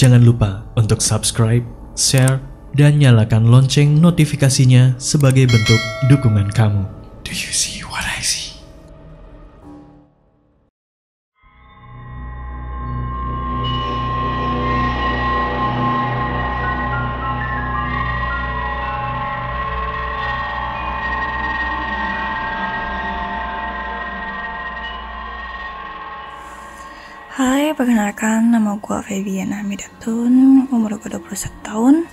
Jangan lupa untuk subscribe, share, dan nyalakan lonceng notifikasinya sebagai bentuk dukungan kamu. Do you see what I see? Hai, perkenalkan nama gue Febiana Hamidatun, umur gue 21 tahun,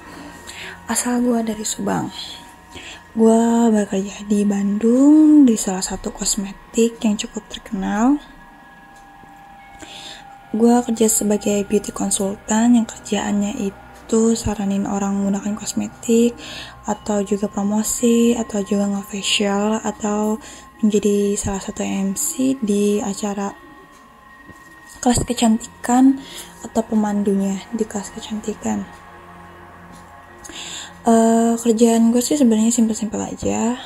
asal gue dari Subang. Gue bekerja di Bandung di salah satu kosmetik yang cukup terkenal. Gue kerja sebagai beauty consultant yang kerjaannya itu saranin orang menggunakan kosmetik, atau juga promosi, atau juga nge-facial, atau menjadi salah satu MC di acara kelas kecantikan atau pemandunya di kelas kecantikan. Kerjaan gue sih sebenarnya simpel-simpel aja,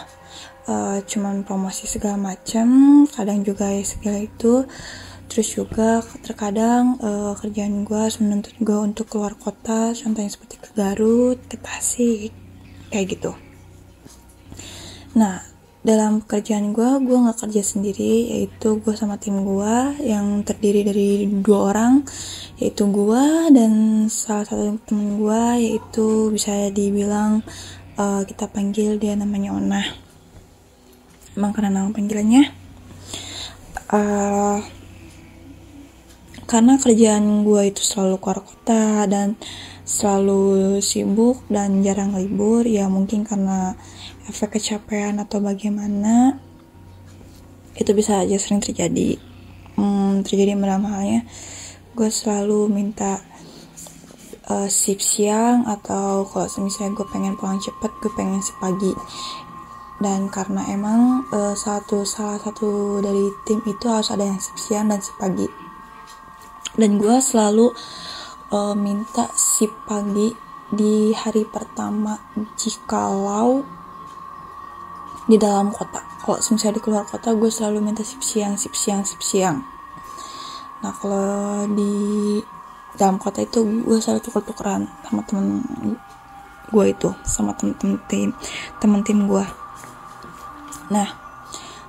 cuman promosi segala macam, kadang juga ya segala itu. Terus juga terkadang kerjaan gue menuntut gue untuk keluar kota, contohnya seperti ke Garut, ke Tasik, kayak gitu. Nah, dalam pekerjaan gue gak kerja sendiri, yaitu gue sama tim gue yang terdiri dari 2 orang, yaitu gue dan salah satu temen gue, yaitu bisa dibilang kita panggil dia namanya Ona. Emang karena nama panggilannya, karena kerjaan gue itu selalu keluar kota dan selalu sibuk dan jarang libur, ya mungkin karena efek kecapean atau bagaimana, itu bisa aja sering terjadi. Terjadi dalam halnya gue selalu minta shift siang, atau kalau misalnya gue pengen pulang cepet, gue pengen sepagi. Dan karena emang salah satu dari tim itu harus ada yang shift siang dan sepagi, dan gue selalu minta shift pagi di hari pertama jikalau di dalam kota. Kalau misalnya di keluar kota, gue selalu minta shift siang. Nah, kalau di dalam kota itu gue selalu tuker-tukeran sama temen gue itu, sama temen tim gue. Nah,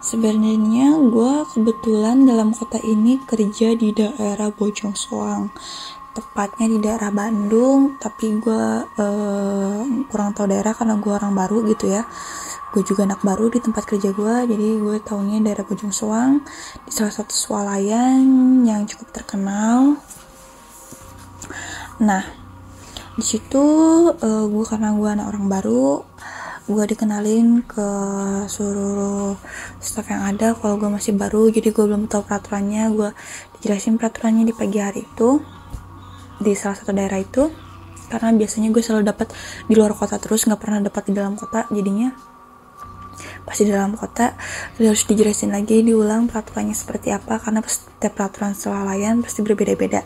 sebenarnya gue kebetulan dalam kota ini kerja di daerah Bojong Soang, tepatnya di daerah Bandung, tapi gue kurang tahu daerah karena gue orang baru gitu ya. Gue juga anak baru di tempat kerja gue, jadi gue taunya daerah Bojong Soang, di salah satu swalayan yang cukup terkenal. Nah, di situ gue karena gue anak orang baru, gue dikenalin ke seluruh staff yang ada. Kalau gue masih baru, jadi gue belum tahu peraturannya. Gue dijelasin peraturannya di pagi hari itu di salah satu daerah itu, karena biasanya gue selalu dapat di luar kota terus, nggak pernah dapat di dalam kota. Jadinya pas di dalam kota harus dijelasin lagi, diulang peraturannya seperti apa, karena setiap peraturan swalayan pasti berbeda-beda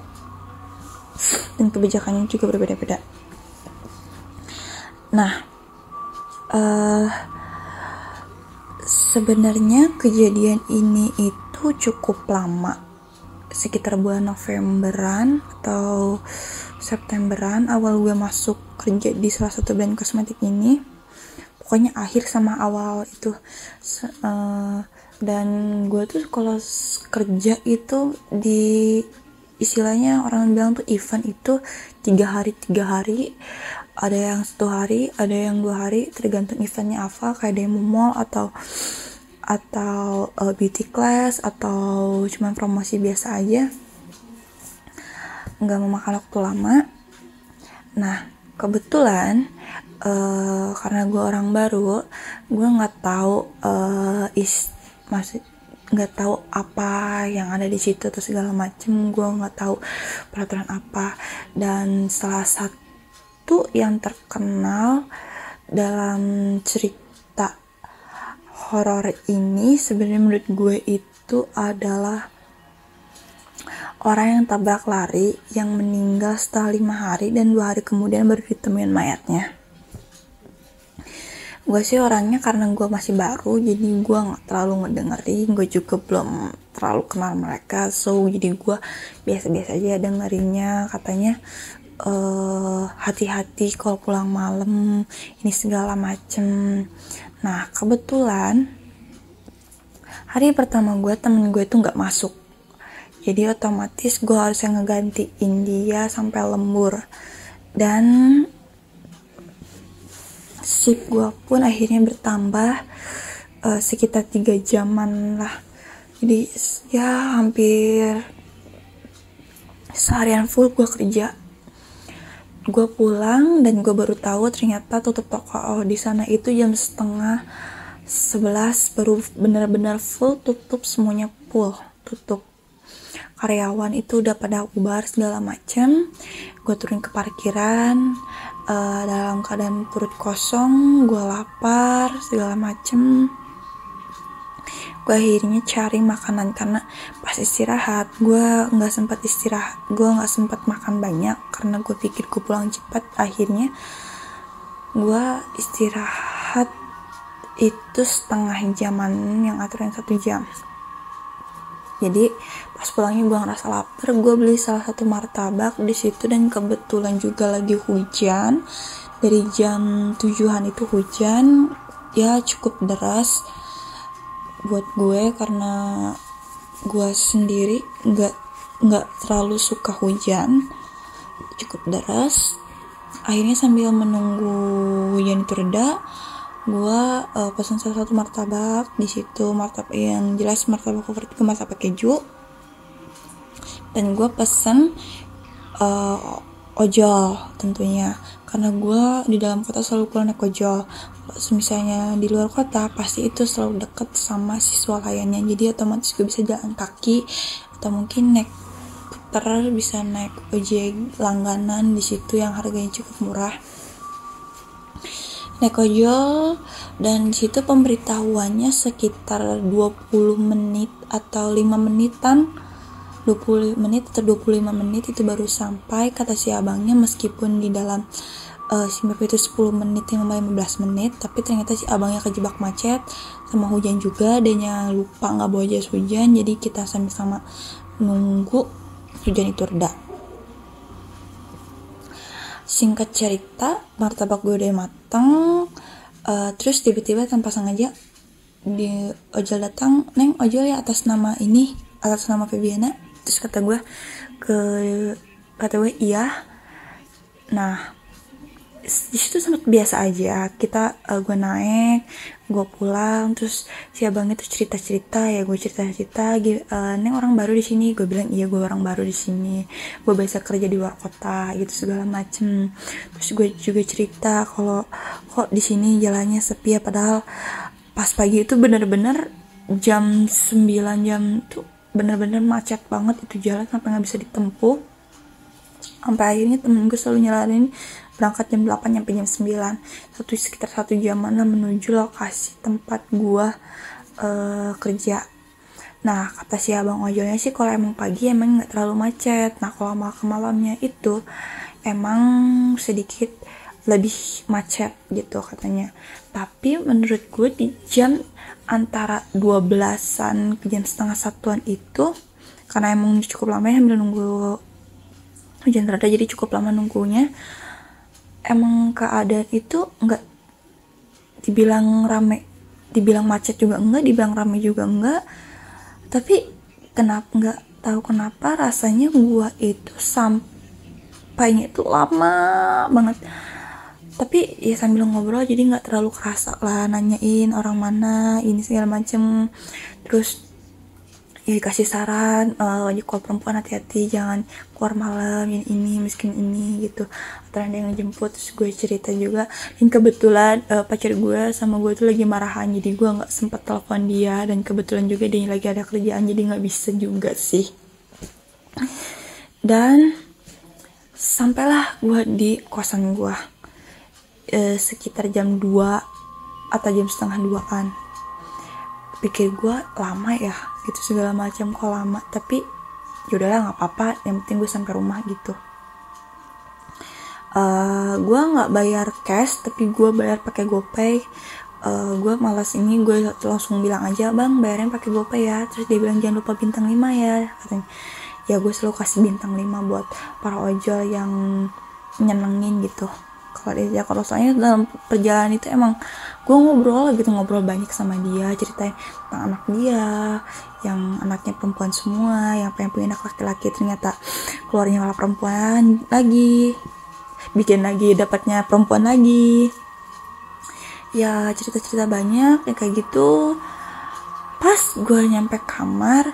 dan kebijakannya juga berbeda-beda. Nah, sebenarnya kejadian ini itu cukup lama, sekitar bulan Novemberan atau Septemberan awal gue masuk kerja di salah satu brand kosmetik ini. Pokoknya akhir sama awal itu. Dan gue tuh kalau kerja itu di istilahnya orang bilang tuh event itu 3 hari, ada yang 1 hari, ada yang 2 hari, tergantung eventnya apa. Kayak demo mall atau beauty class, atau cuma promosi biasa aja, nggak memakan waktu lama. Nah, kebetulan karena gue orang baru, gue nggak tahu nggak tahu apa yang ada di situ atau segala macem. Gue nggak tahu peraturan apa. Dan salah satu yang terkenal dalam cerita horor ini sebenarnya menurut gue itu adalah orang yang tabrak lari yang meninggal setelah 5 hari dan 2 hari kemudian baru ditemuin mayatnya. Gue sih orangnya karena gue masih baru, jadi gue gak terlalu ngedengerin. Gue juga belum terlalu kenal mereka, so jadi gue biasa-biasa aja dengerinnya. Katanya hati-hati kalau pulang malam, ini segala macem. Nah kebetulan hari pertama gue, temen gue tuh nggak masuk, jadi otomatis gue harus yang ngegantiin dia sampai lembur. Dan shift gue pun akhirnya bertambah sekitar 3 jaman lah, jadi ya hampir seharian full gue kerja. Gue pulang dan gue baru tahu ternyata tutup toko di sana itu jam 10:30 baru benar-benar full tutup, semuanya full tutup. Karyawan itu udah pada bubar segala macam. Gue turun ke parkiran dalam keadaan perut kosong, gue lapar segala macem. Gue akhirnya cari makanan karena pas istirahat gue nggak sempat istirahat, gue nggak sempat makan banyak karena gue pikir gue pulang cepat. Akhirnya gue istirahat itu setengah jaman, yang aturan 1 jam. Jadi pas pulangnya gue ngerasa lapar, gue beli salah satu martabak di situ, dan kebetulan juga lagi hujan. Dari jam 7-an itu hujan, ya cukup deras buat gue karena gue sendiri nggak terlalu suka hujan, cukup deras. Akhirnya sambil menunggu hujan itu reda, gue pesan salah satu martabak di situ, martabak yang jelas martabak favorit gue, martabak keju. Dan gue pesan ojol tentunya, karena gue di dalam kota selalu pulang naik ojol. Misalnya di luar kota pasti itu selalu deket sama si swalayannya, jadi otomatis gue bisa jalan kaki atau mungkin naik skuter, bisa naik ojek langganan di situ yang harganya cukup murah. Naik ojol, dan di situ pemberitahuannya sekitar 20 menit atau 5 menitan, 20 menit atau 25 menit itu baru sampai, kata si abangnya. Meskipun di dalam si map itu 10 menit, 15 menit, tapi ternyata si abangnya kejebak macet sama hujan juga, dia lupa nggak bawa jas hujan, jadi kita sama-sama nunggu hujan itu reda. Singkat cerita, martabak gue udah mateng, terus tiba-tiba tanpa sengaja di ojol datang, "Neng, ojol ya atas nama ini, atas nama Febiana?" Terus kata gue iya. Nah di situ sangat biasa aja, kita gue naik, gue pulang, terus si abang itu cerita ya, gue cerita "Neng orang baru di sini?" Gue bilang iya, gue orang baru di sini, gue biasa kerja di luar kota gitu segala macem. Terus gue juga cerita kalau kok di sini jalannya sepi ya, padahal pas pagi itu bener-bener jam 9 jam tuh bener-bener macet banget itu jalan, sampai nggak bisa ditempuh. Sampai akhirnya temen gue selalu nyaranin berangkat jam 8 sampai jam 9, sekitar 1 jaman lah menuju lokasi tempat gue kerja. Nah kata si abang ojolnya sih kalau emang pagi emang nggak terlalu macet, nah kalau malamnya itu emang sedikit lebih macet gitu katanya. Tapi menurut gue di jam antara 12-an ke jam setengah 1-an itu, karena emang cukup lama ya sambil nunggu hujan reda, jadi cukup lama nunggunya. Emang keadaan itu nggak dibilang rame, dibilang macet juga enggak, dibilang rame juga enggak. Tapi nggak tahu kenapa rasanya gua itu sampainya itu lama banget. Tapi ya sambil ngobrol jadi nggak terlalu kerasa lah, nanyain orang mana ini segala macem. Terus ya dikasih saran, kalau perempuan hati-hati jangan keluar malam, ini miskin ini gitu, atau ada yang ngejemput. Terus gue cerita juga, dan kebetulan pacar gue sama gue tuh lagi marahan, jadi gue nggak sempet telepon dia, dan kebetulan juga dia lagi ada kerjaan jadi nggak bisa juga sih. Dan sampailah gue di kosan gue sekitar jam 2 atau jam setengah 2-an. Pikir gue lama ya gitu segala macam, kok lama, tapi yaudahlah nggak apa-apa, yang penting gue sampai rumah gitu. Gue nggak bayar cash, tapi gue bayar pakai GoPay. Gue malas ini, gue langsung bilang aja, "Bang, bayarin pakai GoPay ya." Terus dia bilang, "Jangan lupa bintang 5 ya," katanya. Ya gue selalu kasih bintang 5 buat para ojol yang nyenengin gitu kalau diajak ngobrol. Soalnya dalam perjalanan itu emang gue ngobrol banyak sama dia, ceritain tentang anak dia yang anaknya perempuan semua, yang pengen punya anak laki-laki ternyata keluarnya malah perempuan lagi, bikin lagi dapatnya perempuan lagi. Ya cerita-cerita banyak ya kayak gitu. Pas gue nyampe kamar,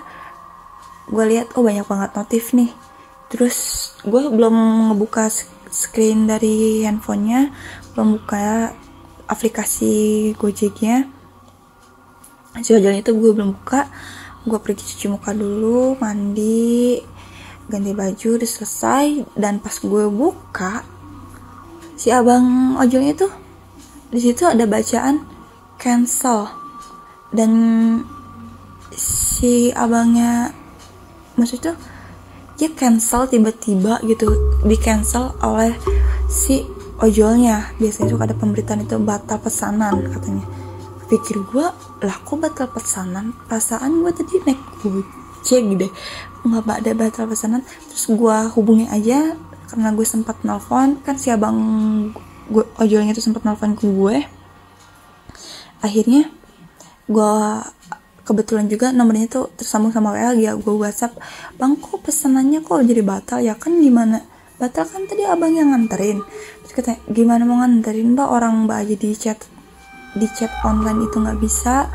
gue lihat banyak banget notif nih. Terus gue belum ngebuka screen dari handphonenya, belum buka aplikasi Gojeknya. Jalan itu gue belum buka. Gue pergi cuci muka dulu, mandi, ganti baju, udah selesai. Dan pas gue buka, si abang ojolnya tuh di situ ada bacaan cancel. Dan si abangnya, maksudnya dia cancel tiba-tiba gitu, di cancel oleh si ojolnya. Biasanya suka ada pemberitaan itu batal pesanan katanya. Pikir gue, lah kok batal pesanan, perasaan gue tadi naik Gojek deh, nggak ada batal pesanan. Terus gue hubungi aja karena gue sempat nelfon kan, si abang ojolnya itu sempat nelfon ke gue. Akhirnya gue kebetulan juga nomornya tuh tersambung sama WA, ya gue WhatsApp, bang kok pesanannya kok jadi batal ya, kan gimana batal, kan tadi abang yang nganterin. Terus katanya, gimana mau nganterin mbak, orang mbak aja di chat online itu nggak bisa,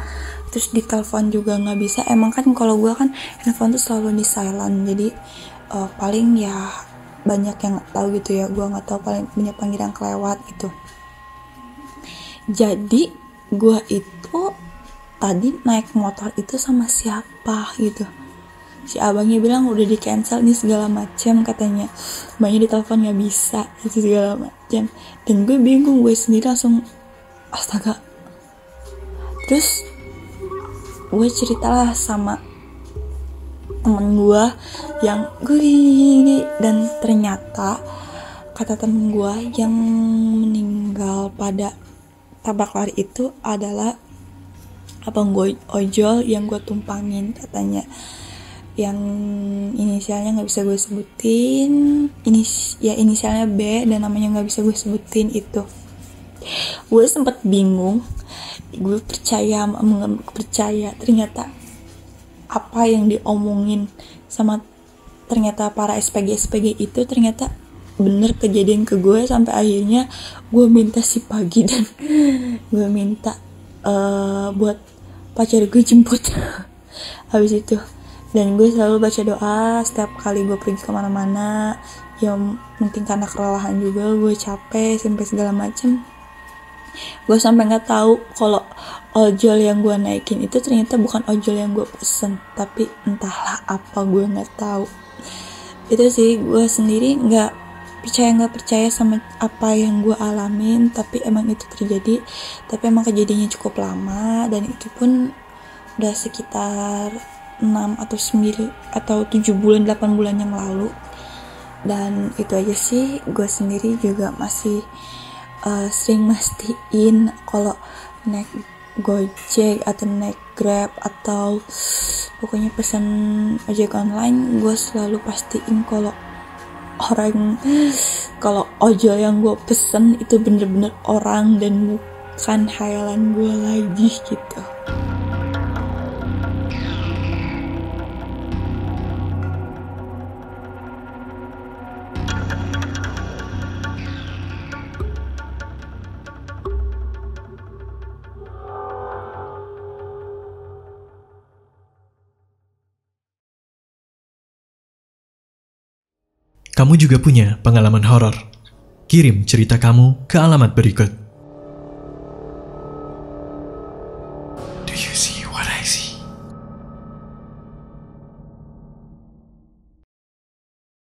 terus di telepon juga nggak bisa. Emang kan kalau gue kan handphone tuh selalu di silent, jadi paling ya banyak yang nggak tahu gitu ya, gue nggak tahu, paling banyak panggilan kelewat gitu. Jadi gue itu tadi naik motor itu sama siapa gitu, si abangnya bilang udah di cancel nih segala macam katanya, mbaknya di telepon nggak bisa itu segala macam. Dan gue bingung, gue sendiri langsung astaga. Terus gue ceritalah sama temen gue yang gue gini, dan ternyata kata temen gue yang meninggal pada tabrak lari itu adalah abang gue ojol yang gue tumpangin katanya, yang inisialnya nggak bisa gue sebutin, inisialnya B dan namanya nggak bisa gue sebutin itu. Gue sempet bingung, gue percaya ternyata apa yang diomongin sama ternyata para SPG itu ternyata bener kejadian ke gue. Sampai akhirnya gue minta si Pagi dan gue minta buat pacar gue jemput habis itu. Dan gue selalu baca doa setiap kali gue pergi kemana-mana, ya mungkin karena kelelahan juga, gue capek sampai segala macem. Gue sampai nggak tahu kalau ojol yang gue naikin itu ternyata bukan ojol yang gue pesen, tapi entahlah apa, gue nggak tahu. Itu sih, gue sendiri nggak percaya sama apa yang gue alamin, tapi emang itu terjadi. Tapi emang kejadiannya cukup lama, dan itu pun udah sekitar 6 atau 9 atau 7 bulan 8 bulan yang lalu. Dan itu aja sih, gue sendiri juga masih sering mastiin kalau naik Gojek atau naik Grab atau pokoknya pesan ojek online, gue selalu pastiin kalau ojol yang gue pesen itu bener-bener orang dan bukan khayalan gue lagi gitu. Kamu juga punya pengalaman horor? Kirim cerita kamu ke alamat berikut. Do you see